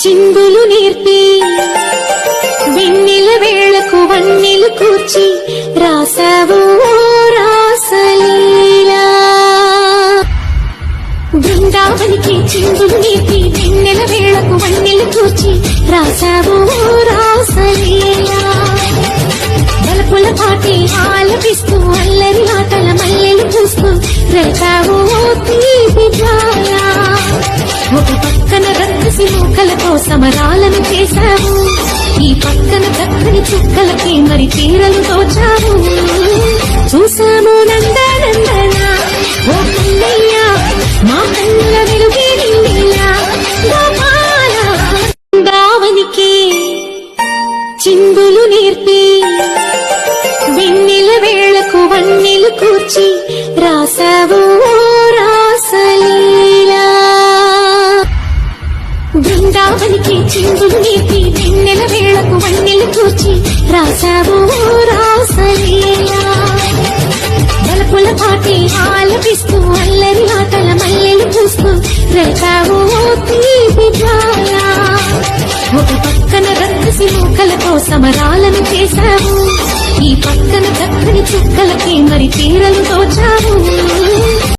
చిందులు నేర్పి వెన్నెల వేళకు వన్నెలు కూర్చి రాసావు రాసలీలా. బృందావనికి చిందులు నేర్పి వెన్నెల వేళకు వన్నెలు కూర్చి రాసావు రాసలీలా. బలపుల పాటి ఆలపిస్తూ అల్లరి ఆటల మల్లెలు చూస్తూ రేపావు తీపి జ్వాల. ఒక పక్కన రక్కసి మూకలతో సమరాలను చేశావు, ఈ పక్కన దక్కని చుక్కలకి మరి తీరలు తోచావు. చూసాము నందనందన ఓ కన్నయ్య మా కన్నుల వెలుగే నిన్నయ్యా గోపాల. దావనికి చిందులు నేర్పి వెన్నెల వేళకు వన్నెలు కూర్చి రాసావు రాసలీలా. బృందావనికి చిందులు నేర్పి వెన్నెల వేళకు వన్నెలు కూర్చి రాసావు రాసలీలా. బలపుల పాటి ఆలపిస్తూ అల్లరి ఆటల మల్లెలు చూస్తూ రేపావు తీపి జ్వాల. ఒక పక్కన రక్కసి మూకలతో సమరాలను చేశావు, ఈ పక్కన దక్కని చుక్కలకి మరి తీరలు తోచావు.